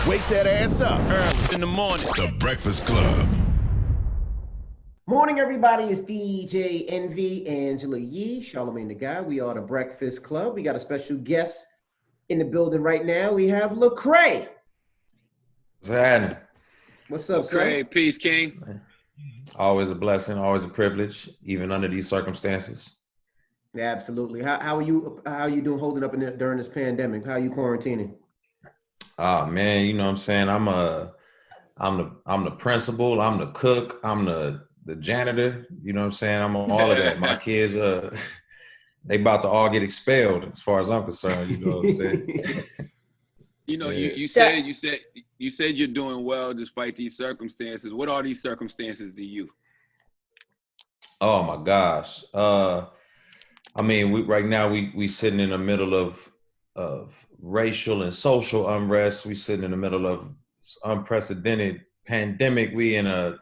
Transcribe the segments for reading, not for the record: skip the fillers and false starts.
Wake that ass up Early in the morning. The Breakfast Club. Morning, everybody. It's DJ Envy, Angela Yee, Charlamagne the Guy. We are the Breakfast Club. We got a special guest in the building right now. We have Lecrae. What's happening? What's up, Lecrae, sir? peace, King. Always a blessing, always a privilege, even under these circumstances. Yeah, absolutely. How are you doing holding up during this pandemic? How are you quarantining? Man, you know what I'm saying? I'm the principal, I'm the cook, I'm the janitor, you know what I'm saying? I'm all of that. My kids they about to all get expelled as far as I'm concerned, you know what I'm saying? You know, Yeah. you said you're doing well despite these circumstances. What are these circumstances to you? Oh my gosh. I mean, right now we sitting in the middle of racial and social unrest. We sitting in the middle of unprecedented pandemic. We in a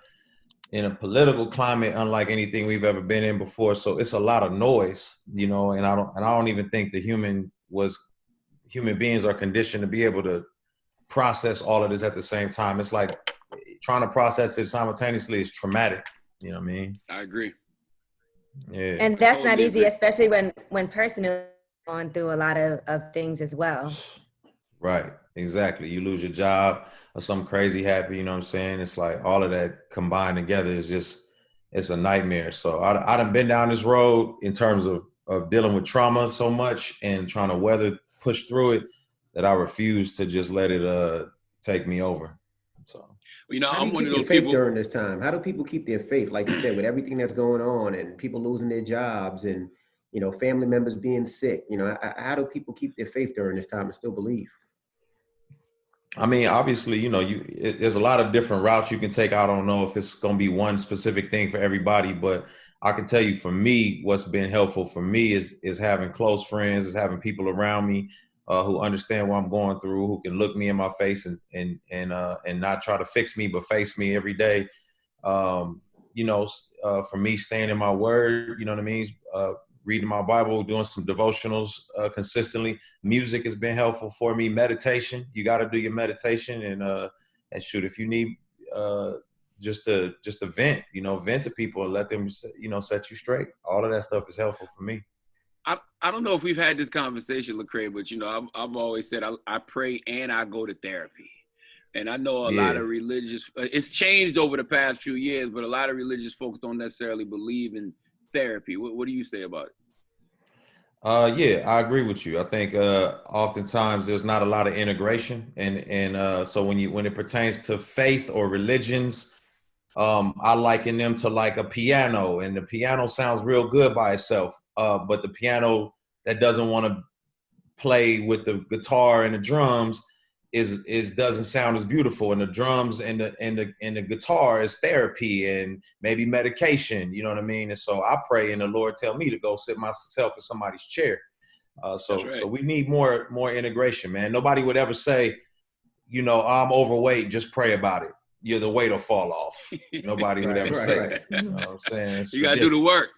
political climate unlike anything we've ever been in before. So it's a lot of noise, you know, and I don't even think human beings are conditioned to be able to process all of this at the same time. It's like trying to process it simultaneously is traumatic. You know what I mean? I agree. Yeah. And that's Totally not easy, agree. especially when personally going through a lot of things as well. Right. Exactly. You lose your job or something crazy happen, you know what I'm saying? It's like all of that combined together is it's a nightmare. So I done been down this road in terms of dealing with trauma so much and trying to push through it that I refuse to just let it take me over. So You know, How do I'm you one keep of your those faith people. during this time? How do people keep their faith, like you said, with everything that's going on and people losing their jobs and, you know, family members being sick? You know, how do people keep their faith during this time and still believe? I mean, obviously, you know, there's a lot of different routes you can take. I don't know if it's going to be one specific thing for everybody, but I can tell you for me, what's been helpful for me is having close friends, is having people around me who understand what I'm going through, who can look me in my face and not try to fix me, but face me every day. You know, for me, staying in my word, you know what I mean? Reading my Bible, doing some devotionals consistently. Music has been helpful for me. Meditation, you got to do your meditation and shoot, if you need just to vent, you know, vent to people and let them, you know, set you straight. All of that stuff is helpful for me. I don't know if we've had this conversation, Lecrae, but you know, I've always said I pray and I go to therapy. And I know a lot of religious, it's changed over the past few years, but a lot of religious folks don't necessarily believe in therapy. What do you say about it? Yeah, I agree with you. I think oftentimes there's not a lot of integration, and so when it pertains to faith or religions, I liken them to like a piano, and the piano sounds real good by itself, but the piano that doesn't want to play with the guitar and the drums is doesn't sound as beautiful, and the drums and the guitar is therapy and maybe medication, you know what I mean? And so I pray and the Lord tell me to go sit myself in somebody's chair. So That's right. so we need more integration, man. Nobody would ever say, you know, I'm overweight, just pray about it, the weight will fall off. Nobody would ever say that. You know what I'm saying? It's You got to do the work.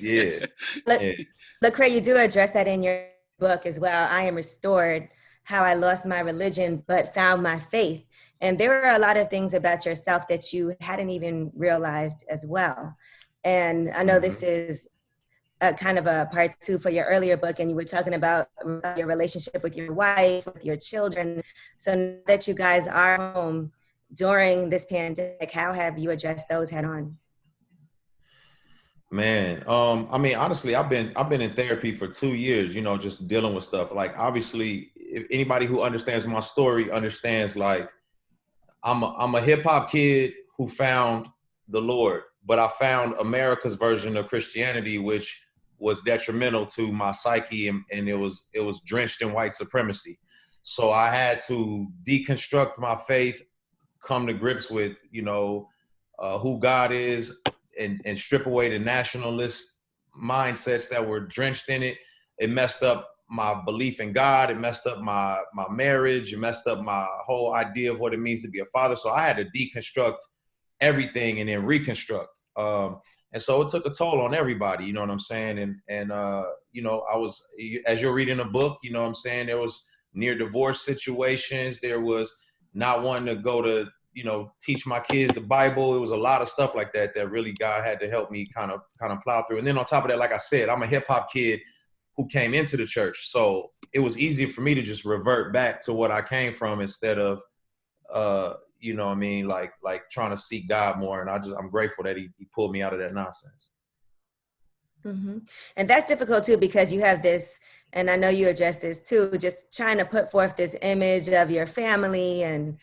Yeah. Yeah. Lecrae, you do address that in your book as well. I Am Restored, How I Lost My Religion But Found My Faith. And there are a lot of things about yourself that you hadn't even realized as well. And I know this is a kind of a part 2 for your earlier book, and you were talking about your relationship with your wife, with your children. So now that you guys are home during this pandemic, how have you addressed those head on? Man, I mean, honestly, I've been in therapy for 2 years, you know, just dealing with stuff. Like, obviously, if anybody who understands my story understands, like, I'm a hip hop kid who found the Lord, but I found America's version of Christianity, which was detrimental to my psyche, and it was drenched in white supremacy. So I had to deconstruct my faith, come to grips with, you know, who God is, and strip away the nationalist mindsets that were drenched in it. It messed up my belief in God. It messed up my marriage. It messed up my whole idea of what it means to be a father. So I had to deconstruct everything and then reconstruct. And so it took a toll on everybody, you know what I'm saying? And you know, I was, as you're reading a book, you know what I'm saying, there was near divorce situations. There was not wanting to go to, teach my kids the Bible. It was a lot of stuff like that really God had to help me kind of plow through. And then on top of that, like I said, I'm a hip hop kid who came into the church. So it was easier for me to just revert back to what I came from instead of, like trying to seek God more. And I'm grateful that he pulled me out of that nonsense. Mm-hmm. And that's difficult too, because you have this, and I know you address this too, just trying to put forth this image of your family and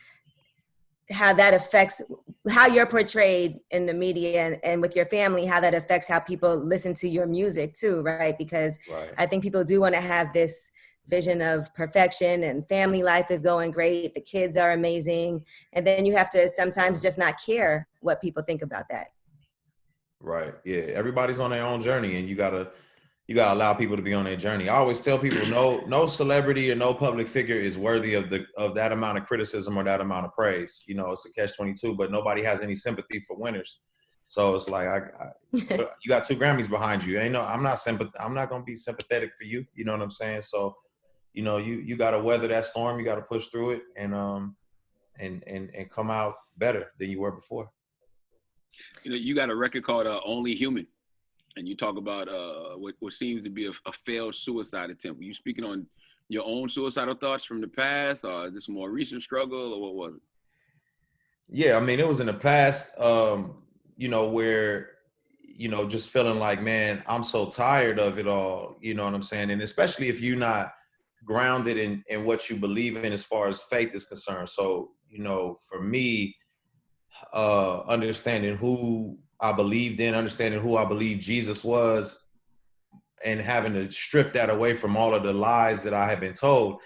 how that affects how you're portrayed in the media, and with your family, how that affects how people listen to your music too, right? Because I think people do want to have this vision of perfection and family life is going great, the kids are amazing, and then you have to sometimes just not care what people think about that. Right. Yeah. Everybody's on their own journey, and you gotta allow people to be on their journey. I always tell people, no celebrity or no public figure is worthy of that amount of criticism or that amount of praise. It's a catch-22, but nobody has any sympathy for winners. So it's like, you got 2 Grammys behind you. I'm not gonna be sympathetic for you. You know what I'm saying? So, you got to weather that storm. You got to push through it and come out better than you were before. You got a record called Only Human, and you talk about what seems to be a failed suicide attempt. Were you speaking on your own suicidal thoughts from the past, or is this a more recent struggle, or what was it? Yeah, I mean, it was in the past, where, just feeling like, man, I'm so tired of it all, you know what I'm saying? And especially if you're not grounded in what you believe in as far as faith is concerned. So, for me, understanding who I believed in, understanding who I believe Jesus was, and having to strip that away from all of the lies that I had been told,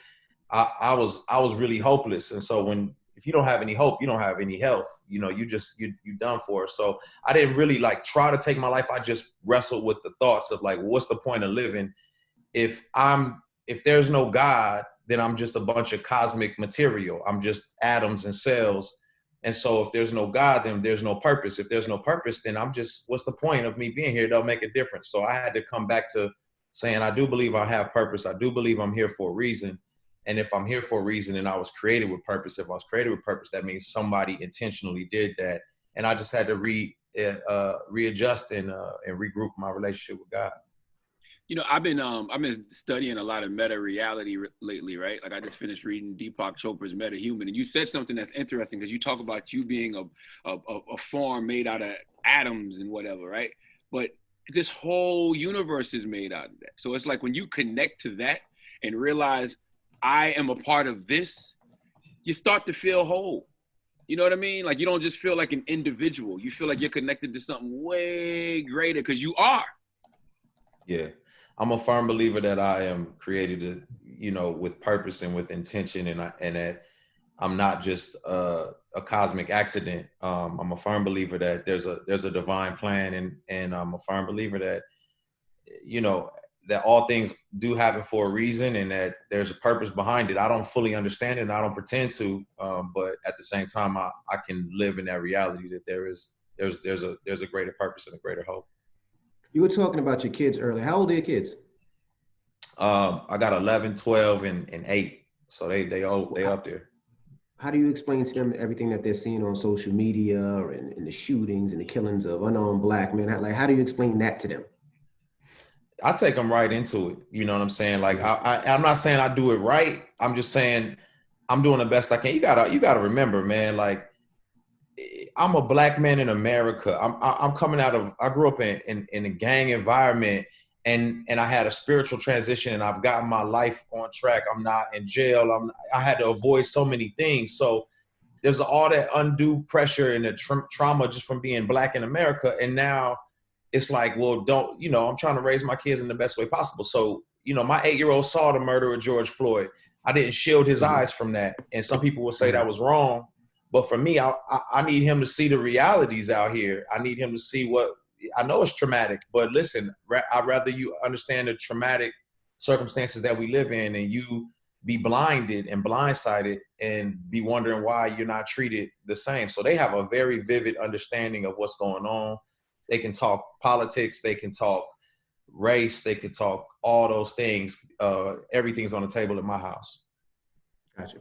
I was really hopeless. And so if you don't have any hope, you don't have any health, you're done for. So I didn't really try to take my life. I just wrestled with the thoughts of what's the point of living? If there's no God, then I'm just a bunch of cosmic material. I'm just atoms and cells. And so if there's no God, then there's no purpose. If there's no purpose, then what's the point of me being here? They'll make a difference. So I had to come back to saying, I do believe I have purpose. I do believe I'm here for a reason. And if I'm here for a reason, then I was created with purpose. If I was created with purpose, that means somebody intentionally did that. And I just had to readjust and regroup my relationship with God. I've been studying a lot of meta reality lately, right? Like I just finished reading Deepak Chopra's Meta Human, and you said something that's interesting because you talk about you being a form made out of atoms and whatever, right? But this whole universe is made out of that. So it's like when you connect to that and realize I am a part of this, you start to feel whole. You know what I mean? Like you don't just feel like an individual. You feel like you're connected to something way greater because you are. Yeah. I'm a firm believer that I am created, with purpose and with intention, and that I'm not just a cosmic accident. I'm a firm believer that there's a divine plan, and I'm a firm believer that, that all things do happen for a reason, and that there's a purpose behind it. I don't fully understand it, and I don't pretend to, but at the same time, I can live in that reality that there's a greater purpose and a greater hope. You were talking about your kids earlier. How old are your kids? I got 11, 12, and 8. So they up there. How do you explain to them everything that they're seeing on social media and the shootings and the killings of unarmed Black men? How do you explain that to them? I take them right into it. You know what I'm saying? I'm not saying I do it right. I'm just saying I'm doing the best I can. You gotta remember, man, I'm a Black man in America. I'm coming I grew up in a gang environment, and I had a spiritual transition, and I've gotten my life on track. I'm not in jail. I had to avoid so many things. So there's all that undue pressure and the trauma just from being Black in America. And now it's like, well, I'm trying to raise my kids in the best way possible. So, my 8-year-old saw the murder of George Floyd. I didn't shield his eyes from that. And some people will say that was wrong. But for me, I need him to see the realities out here. I need him to see I know it's traumatic, but listen, I'd rather you understand the traumatic circumstances that we live in, and you be blinded and blindsided and be wondering why you're not treated the same. So they have a very vivid understanding of what's going on. They can talk politics, they can talk race, they can talk all those things. Everything's on the table at my house. Gotcha.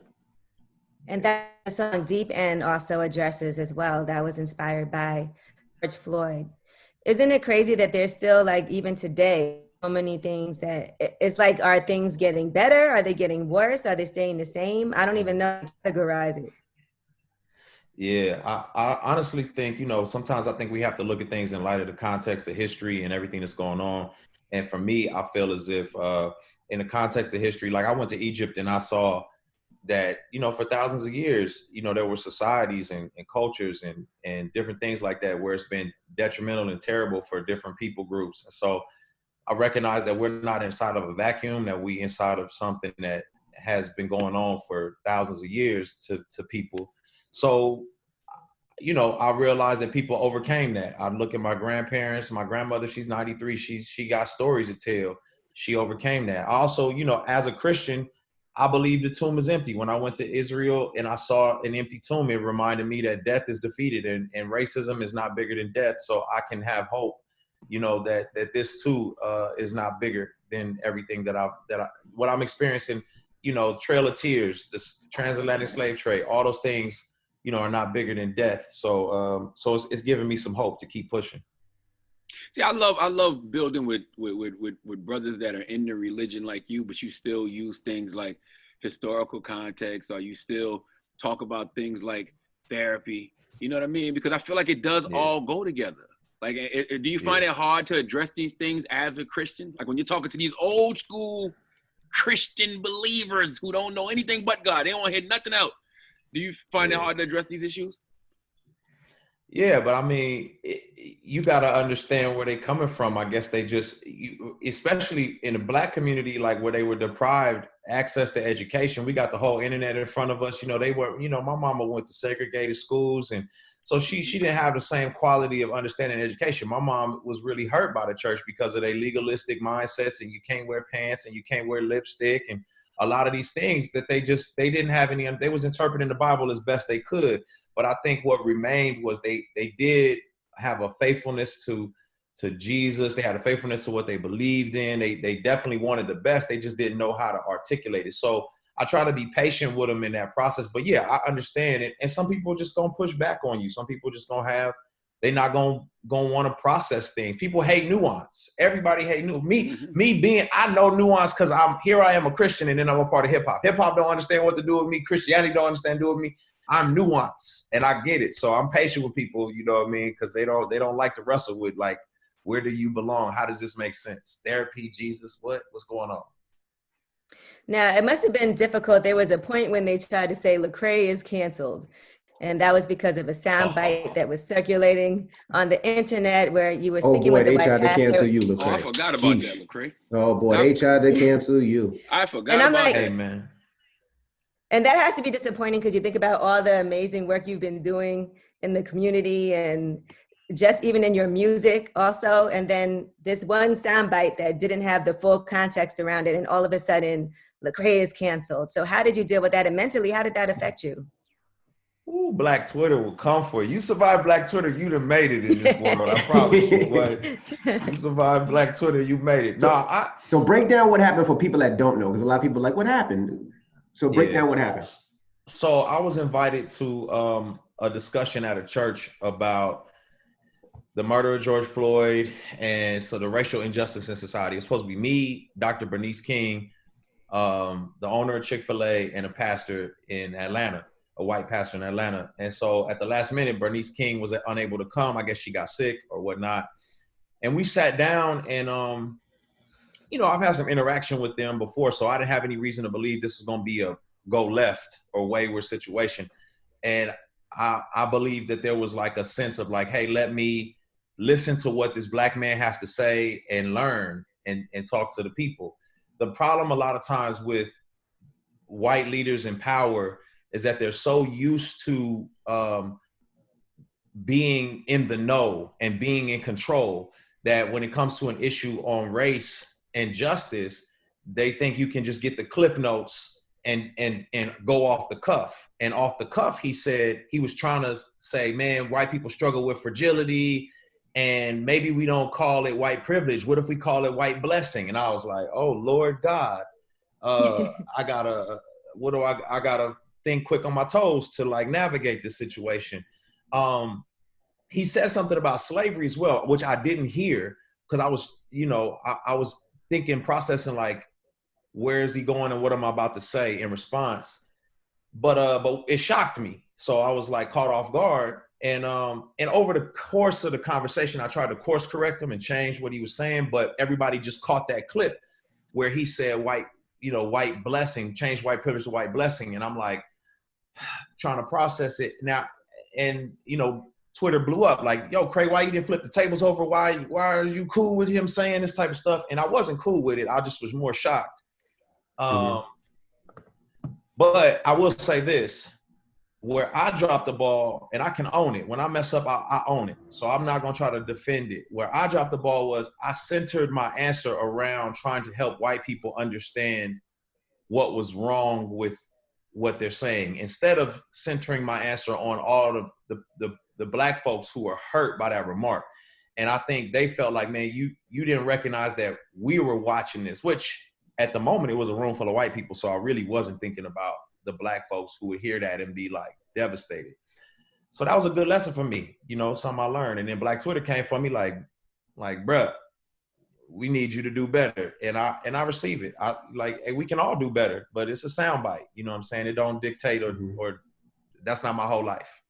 And that song Deep End also addresses as well. That was inspired by George Floyd. Isn't it crazy that there's still, like, even today, so many things that it's like, are things getting better? Are they getting worse? Are they staying the same? I don't even know how to categorize it. Yeah, I honestly think, you know, sometimes I think we have to look at things in light of the context of history and everything that's going on. And for me, I feel as if in the context of history, like I went to Egypt and I saw that, you know, for thousands of years, you know, there were societies and cultures and different things like that where it's been detrimental and terrible for different people groups. And so I recognize that we're not inside of a vacuum, that we inside of something that has been going on for thousands of years to people. So, you know, I realized that people overcame that. I look at my grandparents, my grandmother, she's 93. She got stories to tell. She overcame that. Also, you know, as a Christian, I believe the tomb is empty. When I went to Israel and I saw an empty tomb, it reminded me that death is defeated and racism is not bigger than death. So I can have hope, you know, that this too is not bigger than everything what I'm experiencing, you know, Trail of Tears, this transatlantic slave trade, all those things, you know, are not bigger than death. So it's giving me some hope to keep pushing. See, I love building with brothers that are in the religion like you, but you still use things like historical context, or you still talk about things like therapy. You know what I mean? Because I feel like it does all go together. Like, do you find it hard to address these things as a Christian? Like when you're talking to these old school Christian believers who don't know anything but God, they don't want to hear nothing else. Do you find it hard to address these issues? Yeah, but I mean, you got to understand where they're coming from. I guess they just, especially in the Black community, like where they were deprived access to education. We got the whole internet in front of us. You know, they were, you know, my mama went to segregated schools, and so she didn't have the same quality of understanding education. My mom was really hurt by the church because of their legalistic mindsets, and you can't wear pants and you can't wear lipstick and a lot of these things that they didn't have any, they was interpreting the Bible as best they could. But I think what remained was they did have a faithfulness to Jesus. They had a faithfulness to what they believed in. They definitely wanted the best. They just didn't know how to articulate it. So I try to be patient with them in that process. But yeah, I understand it. And some people just gonna push back on you. Some people just gonna have, they're not gonna want to process things. People hate nuance. Everybody hate nuance. Me being, I know nuance because I am a Christian, and then I'm a part of hip hop. Hip hop don't understand what to do with me. Christianity don't understand what to do with me. I'm nuance, and I get it. So I'm patient with people, you know what I mean? Because they don't like to wrestle with, like, where do you belong? How does this make sense? Therapy, Jesus, what's going on? Now, it must have been difficult. There was a point when they tried to say Lecrae is canceled. And that was because of a soundbite that was circulating on the internet where you were speaking with the white pastor. They tried to cancel you, Lecrae. Oh, I forgot about that, Lecrae. Oh boy, they tried to cancel you. I forgot about that. Hey, man. And that has to be disappointing because you think about all the amazing work you've been doing in the community and just even in your music also. And then this one soundbite that didn't have the full context around it, and all of a sudden Lecrae is canceled. So how did you deal with that? And mentally, how did that affect you? Ooh, Black Twitter will come for you. You survived Black Twitter, you'd have made it in this world. I promise you. But you survived Black Twitter, you made it. So break down what happened for people that don't know, because a lot of people are like, what happened? So break down what happened. So I was invited to a discussion at a church about the murder of George Floyd, and so the racial injustice in society. It's supposed to be me, Dr. Bernice King, the owner of Chick-fil-A, and a pastor in Atlanta. A white pastor in Atlanta. And so at the last minute, Bernice King was unable to come. I guess she got sick or whatnot. And we sat down and, you know, I've had some interaction with them before, so I didn't have any reason to believe this is going to be a go left or wayward situation. And I believe that there was like a sense of like, hey, let me listen to what this Black man has to say and learn and talk to the people. The problem a lot of times with white leaders in power is that they're so used to being in the know and being in control that when it comes to an issue on race and justice, they think you can just get the cliff notes and go off the cuff. And off the cuff, he said, he was trying to say, man, white people struggle with fragility, and maybe we don't call it white privilege. What if we call it white blessing? And I was like, oh, Lord God, I got I gotta think quick on my toes to like navigate this situation. He said something about slavery as well, which I didn't hear because I was, I was thinking, processing like, where is he going and what am I about to say in response? But it shocked me. So I was like caught off guard. And over the course of the conversation, I tried to course correct him and change what he was saying, but everybody just caught that clip where he said white blessing, change white privilege to white blessing. And I'm like, trying to process it now. And, Twitter blew up like, yo, Craig, why you didn't flip the tables over? Why are you cool with him saying this type of stuff? And I wasn't cool with it. I just was more shocked. But I will say this, where I dropped the ball, and I can own it. When I mess up, I own it. So I'm not going to try to defend it. Where I dropped the ball was I centered my answer around trying to help white people understand what was wrong with what they're saying, instead of centering my answer on all the black folks who were hurt by that remark. And I think they felt like, man, you didn't recognize that we were watching this, which at the moment it was a room full of white people. So I really wasn't thinking about the black folks who would hear that and be like devastated. So that was a good lesson for me, something I learned. And then Black Twitter came for me like, bruh, we need you to do better. And I receive it. I like, hey, we can all do better, but it's a soundbite. You know what I'm saying? It don't dictate or that's not my whole life.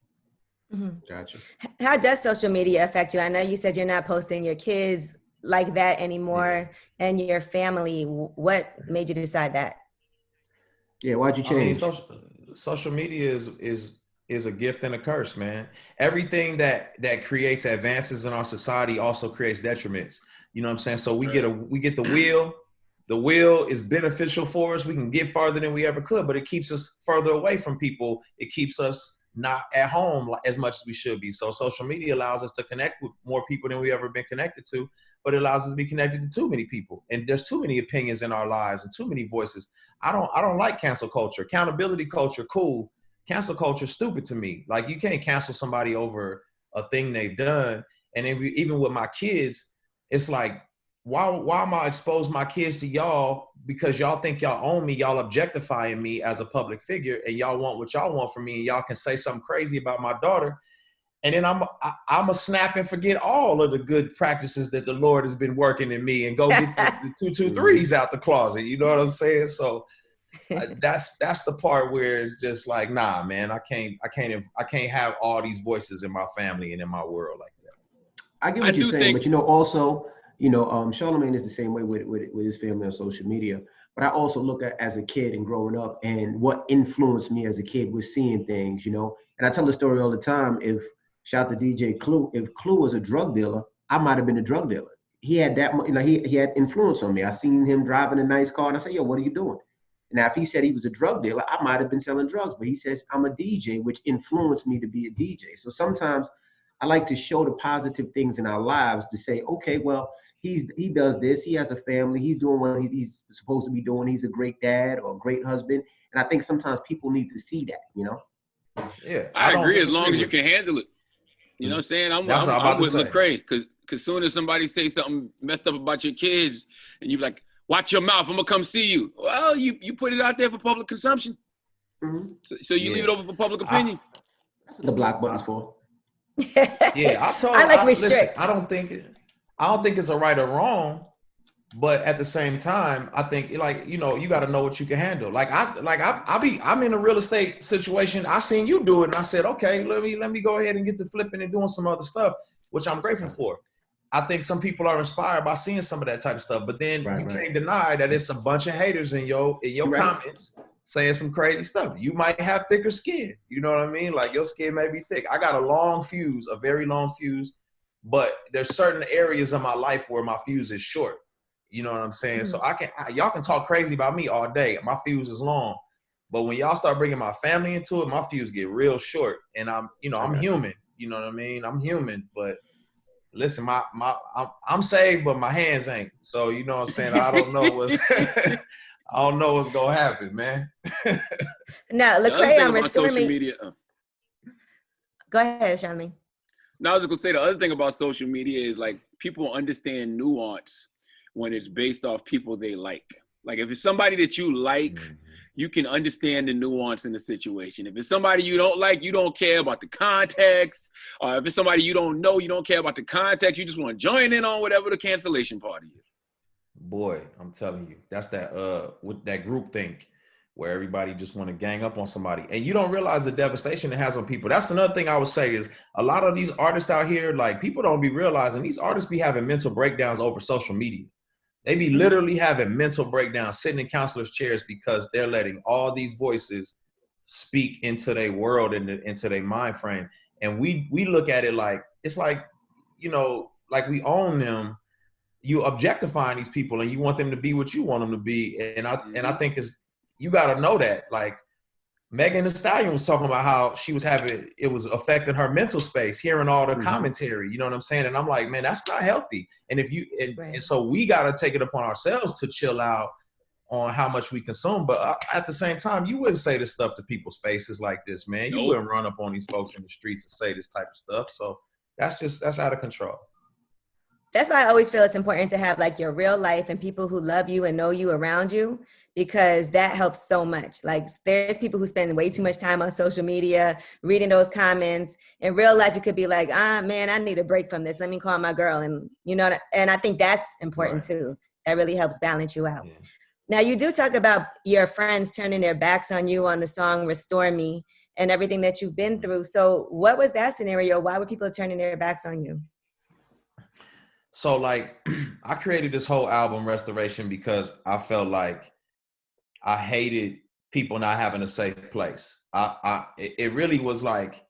Mm-hmm. Gotcha. How does social media affect you? I know you said you're not posting your kids like that anymore, and your family. What made you decide that? Yeah, why'd you change? I mean, social media is a gift and a curse, man. Everything that creates advances in our society also creates detriments. You know what I'm saying? So we get the wheel. The wheel is beneficial for us. We can get farther than we ever could, but it keeps us further away from people. It keeps us not at home as much as we should be. So social media allows us to connect with more people than we've ever been connected to, but it allows us to be connected to too many people. And there's too many opinions in our lives and too many voices. I don't like cancel culture. Accountability culture, cool. Cancel culture, stupid to me. Like, you can't cancel somebody over a thing they've done. And even with my kids, it's like, why am I expose my kids to y'all because y'all think y'all own me, y'all objectifying me as a public figure, and y'all want what y'all want from me, and y'all can say something crazy about my daughter, and then I'm a snap and forget all of the good practices that the Lord has been working in me and go get the 223s out the closet. You know what I'm saying? So that's the part where it's just like, nah, man, I can't have all these voices in my family and in my world like that. I get what you're saying, but also, Charlamagne is the same way with his family on social media. But I also look at as a kid and growing up and what influenced me as a kid was seeing things, And I tell the story all the time. Shout out to DJ Clue. If Clue was a drug dealer, I might have been a drug dealer. He had that, he had influence on me. I seen him driving a nice car and I said, yo, what are you doing? Now, if he said he was a drug dealer, I might have been selling drugs, but he says I'm a DJ, which influenced me to be a DJ. So sometimes I like to show the positive things in our lives to say, okay, well, he does this. He has a family. He's doing what he's supposed to be doing. He's a great dad or a great husband. And I think sometimes people need to see that, Yeah, I agree as long as you can handle it. You know what I'm saying? I'm with Lecrae, because soon as somebody say something messed up about your kids and you're like, watch your mouth, I'm going to come see you. Well, you put it out there for public consumption. Mm-hmm. So you leave it open for public opinion. That's what the block button's for. Yeah, I like restrict. Listen, I don't think it's a right or wrong, but at the same time, I think you got to know what you can handle. I'm in a real estate situation. I seen you do it, and I said, okay, let me go ahead and get to flipping and doing some other stuff, which I'm grateful for. I think some people are inspired by seeing some of that type of stuff, but then you can't deny that it's a bunch of haters in your comments saying some crazy stuff. You might have thicker skin. You know what I mean? Like, your skin may be thick. I got a very long fuse, but there's certain areas of my life where my fuse is short. You know what I'm saying? Mm-hmm. So y'all can talk crazy about me all day. My fuse is long, but when y'all start bringing my family into it, my fuse get real short. And I'm human. You know what I mean? I'm human, but listen, I'm saved, but my hands ain't. So you know what I'm saying? I don't know what's gonna happen, man. Now, Lecrae, I'm restoring social media. Go ahead, Charlamagne. No, I was gonna say the other thing about social media is like people understand nuance when it's based off people they like. Like if it's somebody that you like, you can understand the nuance in the situation. If it's somebody you don't like, you don't care about the context. Or if it's somebody you don't know, you don't care about the context. You just want to join in on whatever the cancellation party is. Boy, I'm telling you, that's that with that group think where everybody just want to gang up on somebody. And you don't realize the devastation it has on people. That's another thing I would say is a lot of these artists out here, like people don't be realizing these artists be having mental breakdowns over social media. They be literally having mental breakdowns, sitting in counselors' chairs because they're letting all these voices speak into their world and into their mind frame. And we look at it like, it's like, you know, like we own them. You objectifying these people and you want them to be what you want them to be. And I think you got to know that. Like Megan Thee Stallion was talking about how she was it was affecting her mental space, hearing all the commentary, you know what I'm saying? And I'm like, man, that's not healthy. And and so we got to take it upon ourselves to chill out on how much we consume. But at the same time, you wouldn't say this stuff to people's faces like this, man. You wouldn't run up on these folks in the streets and say this type of stuff. So that's out of control. That's why I always feel it's important to have like your real life and people who love you and know you around you, because that helps so much. Like there's people who spend way too much time on social media, reading those comments. In real life, you could be like, man, I need a break from this. Let me call my girl. And you know, and I think that's important too. That really helps balance you out. Yeah. Now you do talk about your friends turning their backs on you on the song Restore Me and everything that you've been through. So what was that scenario? Why were people turning their backs on you? So like I created this whole album Restoration because I felt like I hated people not having a safe place. It really was like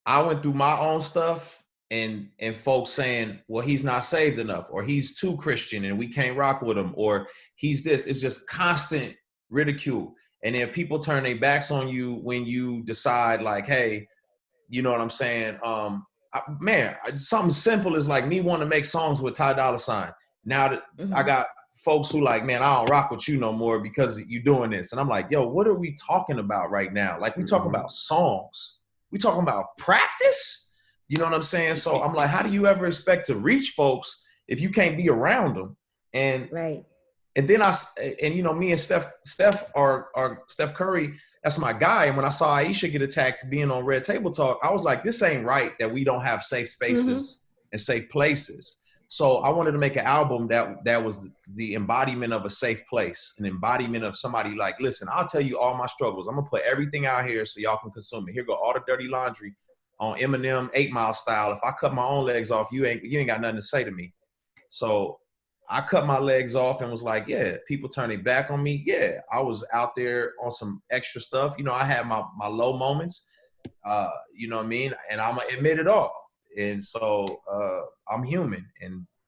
I went through my own stuff and folks saying, well, he's not saved enough, or he's too Christian and we can't rock with him, or he's this. It's just constant ridicule. And then people turn their backs on you when you decide like, hey, you know what I'm saying? Man, something simple is like me wanting to make songs with Ty Dolla $ign. Now that I got folks who like, man, I don't rock with you no more because you doing this. And I'm like, yo, what are we talking about right now? Like we talking about songs. We talking about practice? You know what I'm saying? So I'm like, how do you ever expect to reach folks if you can't be around them? And and then you know, me and Steph Curry, that's my guy. And when I saw Aisha get attacked being on Red Table Talk, I was like, this ain't right that we don't have safe spaces and safe places. So I wanted to make an album that was the embodiment of a safe place, an embodiment of somebody like, listen, I'll tell you all my struggles. I'm gonna put everything out here so y'all can consume it. Here go all the dirty laundry on Eminem 8 Mile style. If I cut my own legs off, you ain't got nothing to say to me. So I cut my legs off and was like, yeah, people turn their back on me. Yeah, I was out there on some extra stuff. You know, I had my low moments, you know what I mean? And I'm gonna admit it all. And so I'm human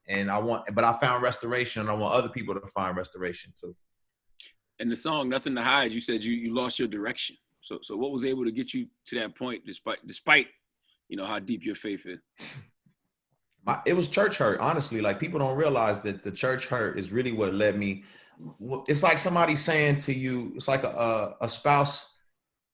but I found restoration and I want other people to find restoration too. And the song, Nothing to Hide, you said you lost your direction. So what was able to get you to that point despite you know, how deep your faith is? It was church hurt, honestly. Like people don't realize that the church hurt is really what led me. It's like somebody saying to you, it's like a spouse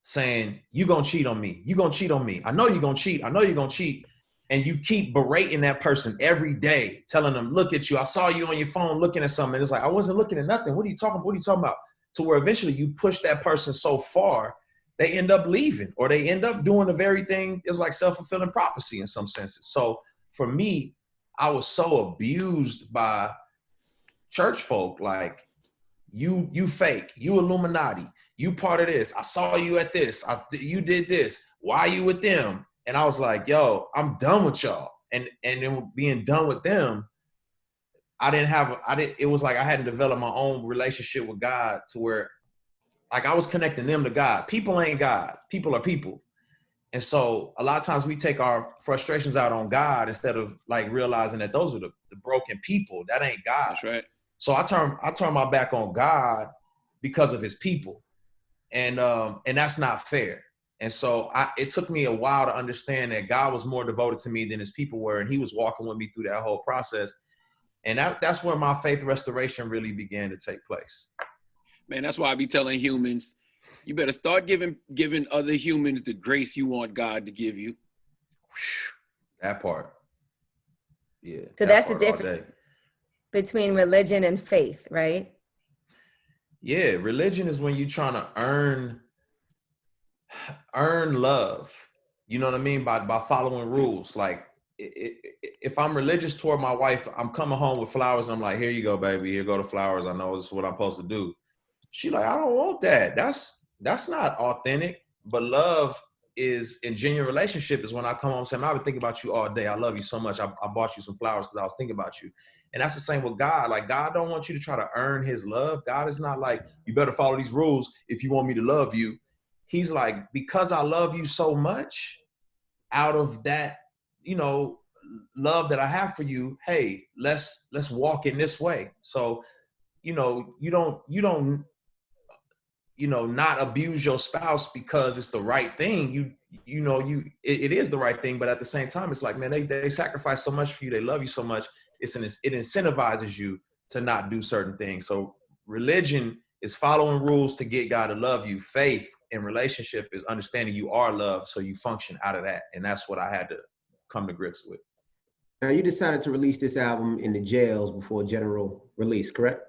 saying, you gonna cheat on me. You gonna cheat on me. I know you're gonna cheat. I know you're gonna cheat. And you keep berating that person every day, telling them, look at you. I saw you on your phone looking at something. And it's like, I wasn't looking at nothing. What are you talking about? To where eventually you push that person so far, they end up leaving or they end up doing the very thing. It's like self-fulfilling prophecy in some senses. So for me, I was so abused by church folk. Like, you fake, you Illuminati, you part of this. I saw you at this. You did this. Why are you with them? And I was like, yo, I'm done with y'all. And then being done with them, it was like I hadn't developed my own relationship with God to where like I was connecting them to God. People ain't God. People are people. And so a lot of times we take our frustrations out on God instead of like realizing that those are the broken people. That ain't God. That's right. So I turned my back on God because of his people. And that's not fair. And so it took me a while to understand that God was more devoted to me than his people were. And he was walking with me through that whole process. And that's where my faith restoration really began to take place. Man, that's why I be telling humans, you better start giving other humans the grace you want God to give you. That part. Yeah. So that's the difference between religion and faith, right? Yeah, religion is when you're trying to earn love. You know what I mean? By following rules. Like if I'm religious toward my wife, I'm coming home with flowers and I'm like, here you go, baby. Here go the flowers. I know this is what I'm supposed to do. She like, I don't want that. That's not authentic. But love is in genuine relationship is when I come home and say, I've been thinking about you all day. I love you so much. I bought you some flowers because I was thinking about you. And that's the same with God. Like, God don't want you to try to earn his love. God is not like, you better follow these rules if you want me to love you. He's like, because I love you so much, out of that, love that I have for you, hey, let's walk in this way. So, you don't not abuse your spouse because it's the right thing. It is the right thing, but at the same time, it's like, man, they sacrifice so much for you. They love you so much. It incentivizes you to not do certain things. So religion is following rules to get God to love you. Faith in relationship is understanding you are loved, so you function out of that. And that's what I had to come to grips with. Now, you decided to release this album in the jails before general release, correct?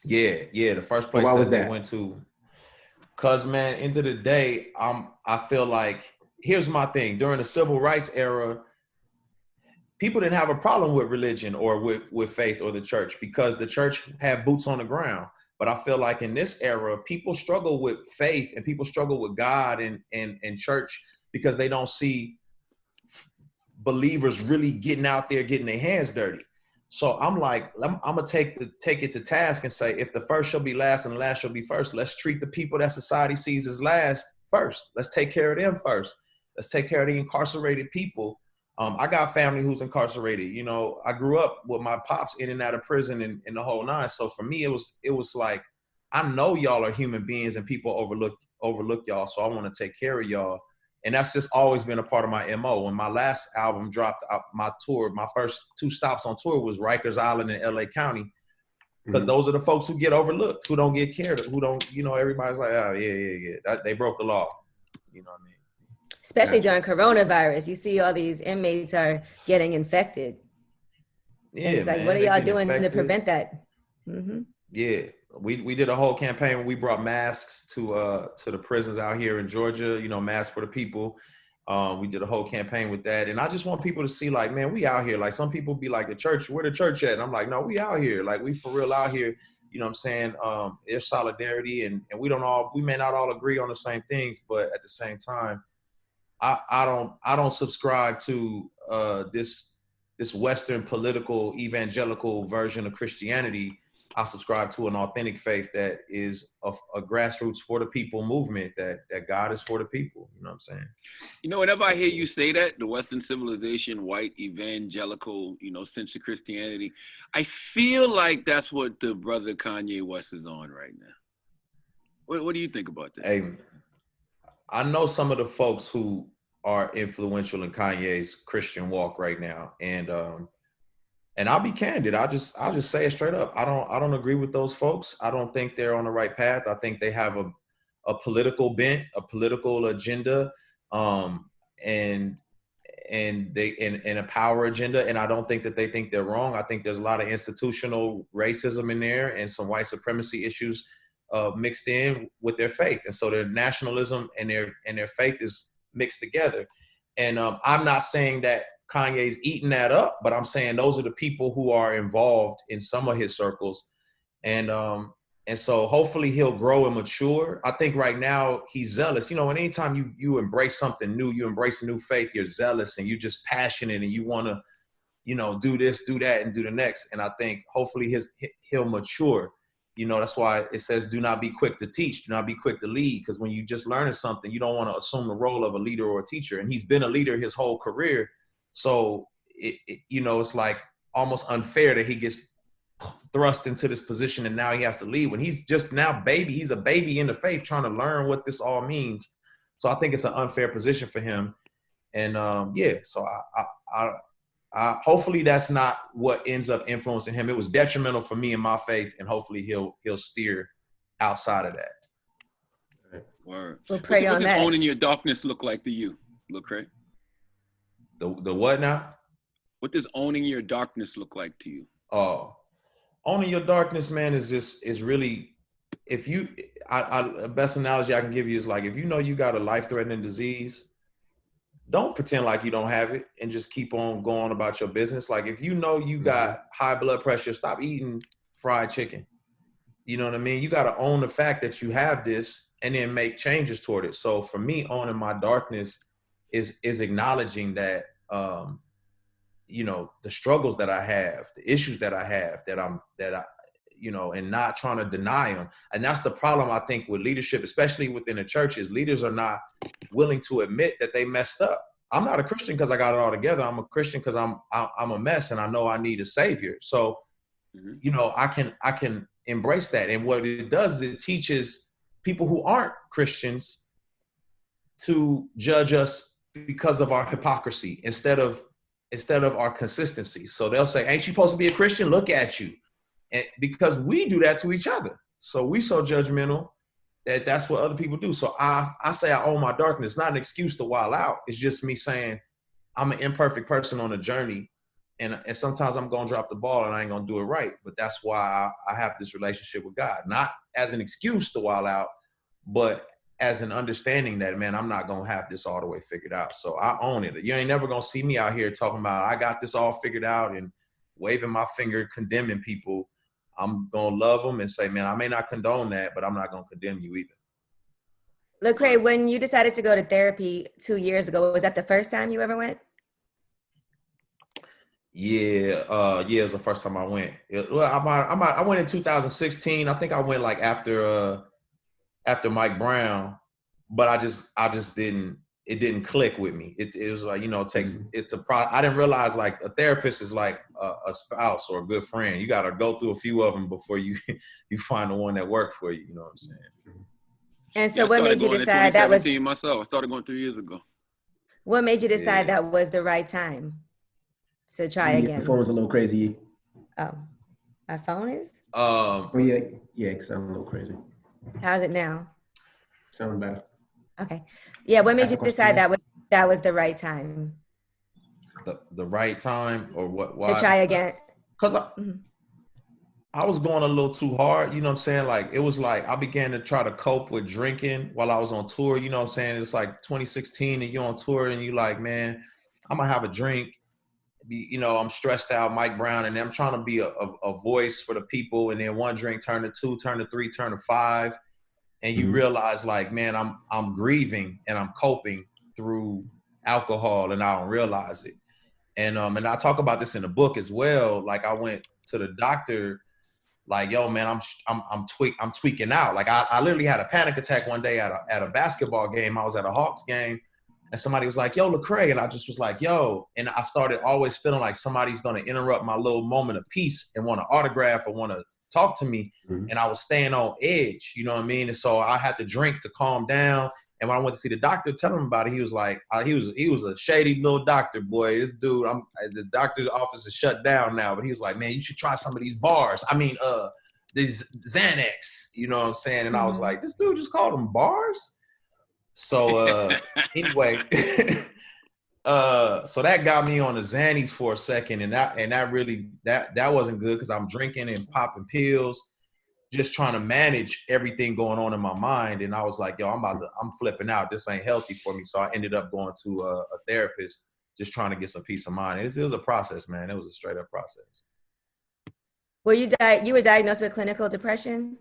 Yeah. The first place that they went to. Cause man, end of the day, I feel like, here's my thing. During the civil rights era, people didn't have a problem with religion or with faith or the church because the church had boots on the ground. But I feel like in this era, people struggle with faith and people struggle with God and church because they don't see believers really getting out there, getting their hands dirty. So I'm like, I'm gonna take it to task and say, if the first shall be last and the last shall be first, let's treat the people that society sees as last first. Let's take care of them first. Let's take care of the incarcerated people. I got family who's incarcerated. I grew up with my pops in and out of prison and the whole nine. So for me, it was like, I know y'all are human beings and people overlook y'all. So I want to take care of y'all. And that's just always been a part of my MO. When my last album dropped, my tour, my first 2 stops on tour was Rikers Island and LA County. Because those are the folks who get overlooked, who don't get cared of, who don't, everybody's like, oh, yeah. They broke the law. You know what I mean? Especially during coronavirus, you see all these inmates are getting infected. Yeah, and it's like, what are y'all doing to prevent that? Mm-hmm. Yeah, we did a whole campaign when we brought masks to the prisons out here in Georgia. Masks for the people. We did a whole campaign with that, and I just want people to see, like, man, we out here. Like, some people be like, the church, where the church at? And I'm like, no, we out here. Like, we for real out here. You know what I'm saying? There's solidarity, and we may not all agree on the same things, but at the same time, I don't subscribe to this Western political evangelical version of Christianity. I subscribe to an authentic faith that is a grassroots for the people movement, that God is for the people. You know what I'm saying? Whenever I hear you say that, the Western civilization, white, evangelical, sense of Christianity, I feel like that's what the brother Kanye West is on right now. What do you think about that? Hey, I know some of the folks who are influential in Kanye's Christian walk right now, and I'll be candid. I'll just say it straight up. I don't agree with those folks. I don't think they're on the right path. I think they have a political bent, a political agenda, and a power agenda. And I don't think that they think they're wrong. I think there's a lot of institutional racism in there and some white supremacy issues mixed in with their faith. And so their nationalism and their faith is mixed together. And I'm not saying that Kanye's eating that up, but I'm saying those are the people who are involved in some of his circles. And so hopefully he'll grow and mature. I think right now he's zealous. And anytime you embrace something new, you embrace a new faith, you're zealous and you're just passionate and you want to, do this, do that, and do the next. And I think hopefully he'll mature. That's why it says, do not be quick to teach, do not be quick to lead. Because when you just learning something, you don't want to assume the role of a leader or a teacher. And he's been a leader his whole career. So, it's like almost unfair that he gets thrust into this position and now he has to lead when he's just now he's a baby in the faith trying to learn what this all means. So I think it's an unfair position for him. And so I hopefully that's not what ends up influencing him. It was detrimental for me in my faith, and hopefully he'll steer outside of that. Word. We'll pray on that. What does owning your darkness look like to you, Lecrae? The what now? What does owning your darkness look like to you? Oh, owning your darkness, man, is really, if you, the best analogy I can give you is like, if you know you got a life-threatening disease, don't pretend like you don't have it and just keep on going about your business. Like if you know you got high blood pressure, stop eating fried chicken. You know what I mean? You got to own the fact that you have this and then make changes toward it. So for me, owning my darkness is acknowledging that, you know, the struggles that I have, the issues that I have, that I, you know, and not trying to deny them. And that's the problem, I think, with leadership, especially within the churches. Leaders are not willing to admit that they messed up. I'm not a Christian because I got it all together. I'm a Christian because I'm a mess and I know I need a savior. So, you know, I can embrace that. And what it does is it teaches people who aren't Christians to judge us because of our hypocrisy instead of our consistency. So they'll say, ain't you supposed to be a Christian? Look at you. And because we do that to each other. So we so judgmental that that's what other people do. So I say I own my darkness. It's not an excuse to wild out. It's just me saying I'm an imperfect person on a journey. And sometimes I'm going to drop the ball and I ain't going to do it right. But that's why I have this relationship with God. Not as an excuse to wild out, but as an understanding that, man, I'm not going to have this all the way figured out. So I own it. You ain't never going to see me out here talking about I got this all figured out and waving my finger, condemning people. I'm going to love them and say, man, I may not condone that, but I'm not going to condemn you either. Lecrae, when you decided to go to therapy 2 years ago, was that the first time you ever went? Yeah, it was the first time I went. I went in 2016. I think I went like after Mike Brown, but I just didn't. It didn't click with me. It was like, you know, I didn't realize like a therapist is like a spouse or a good friend. You got to go through a few of them before you find the one that worked for you. You know what I'm saying? And so what made you decide that was myself? I started going 3 years ago. What made you decide that was the right time to try again? Your phone's a little crazy. Oh, my phone is? Oh yeah, because I'm a little crazy. How's it now? Sound better. Okay. Yeah, what made you decide that was the right time? The right time or what? Why? To try again. Because I was going a little too hard, you know what I'm saying? Like, it was like I began to try to cope with drinking while I was on tour, you know what I'm saying? It's like 2016 and you're on tour and you're like, man, I'm going to have a drink. You know, I'm stressed out, Mike Brown, and I'm trying to be a voice for the people. And then one drink turned to 2, turned to 3, turned to 5. And you realize like, man, I'm grieving and I'm coping through alcohol and I don't realize it. And I talk about this in the book as well. Like I went to the doctor, like, yo, man, I'm tweaking out. Like I literally had a panic attack one day at a basketball game. I was at a Hawks game and somebody was like, yo, Lecrae. And I just was like, yo, and I started always feeling like somebody's going to interrupt my little moment of peace and want to autograph or want to talk to me. And I was staying on edge, you know what I mean? And so I had to drink to calm down. And when I went to see the doctor, tell him about it, he was like, he was a shady little doctor, boy. This dude, the doctor's office is shut down now, but he was like, man, you should try some of these bars. I mean, these Xanax, you know what I'm saying? And I was like, this dude just called them bars? So anyway, so that got me on the Xannies for a second, and that really that wasn't good because I'm drinking and popping pills, just trying to manage everything going on in my mind. And I was like, yo, I'm flipping out. This ain't healthy for me. So I ended up going to a therapist, just trying to get some peace of mind. It was a process, man. It was a straight up process. Were you were diagnosed with clinical depression?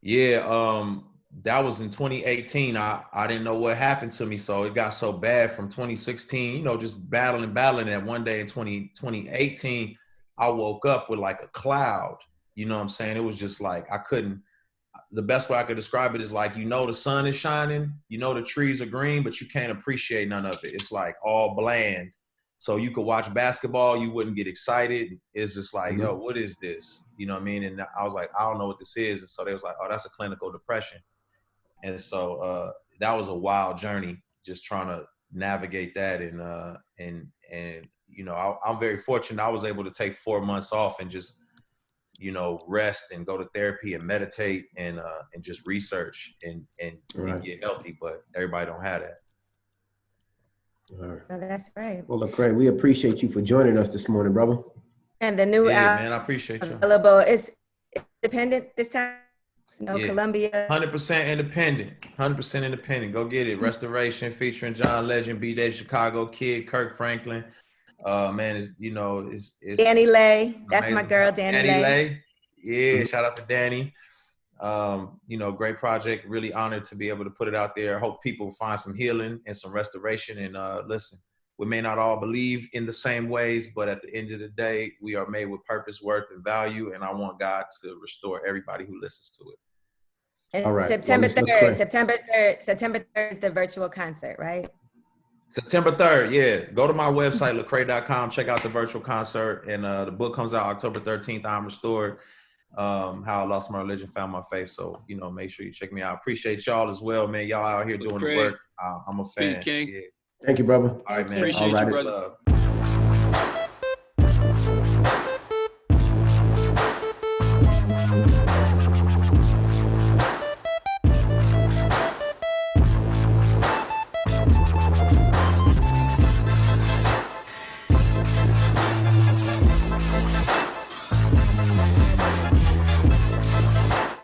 Yeah, that was in 2018. I didn't know what happened to me. So it got so bad from 2016, you know, just battling. That one day in 2018, I woke up with like a cloud. You know what I'm saying? It was just like, the best way I could describe it is like, you know, the sun is shining, you know, the trees are green, but you can't appreciate none of it. It's like all bland. So you could watch basketball, you wouldn't get excited. It's just like, yo, what is this? You know what I mean? And I was like, I don't know what this is. And so they was like, oh, that's a clinical depression. And so that was a wild journey, just trying to navigate that. And you know, I'm very fortunate. I was able to take 4 months off and just, you know, rest and go to therapy and meditate and just research and get healthy. But everybody don't have that. All right. Oh, that's right. Well, Lecrae, we appreciate you for joining us this morning, brother. And the new Yeah, album man, I appreciate you. available is independent this time. Yeah. Columbia. 100% independent. 100% independent. Go get it. Restoration featuring John Legend, BJ Chicago Kid, Kirk Franklin. Man, it's Danny Lay. That's my amazing. girl, Danny Lay. Yeah, shout out to Danny. Great project. Really honored to be able to put it out there. I hope people find some healing and some restoration. And listen, we may not all believe in the same ways, but at the end of the day, we are made with purpose, worth, and value. And I want God to restore everybody who listens to it. And All right. September Well, 3rd, September 3rd is the virtual concert, right? September 3rd, yeah. Go to my website, Lecrae.com, check out the virtual concert. And the book comes out October 13th, I'm Restored, How I Lost My Religion, Found My Faith. So, make sure you check me out. I appreciate y'all as well, man. Y'all out here doing the work. I'm a fan. Peace, King. Yeah. Thank you, brother. All right, man. Appreciate you, brother. Love.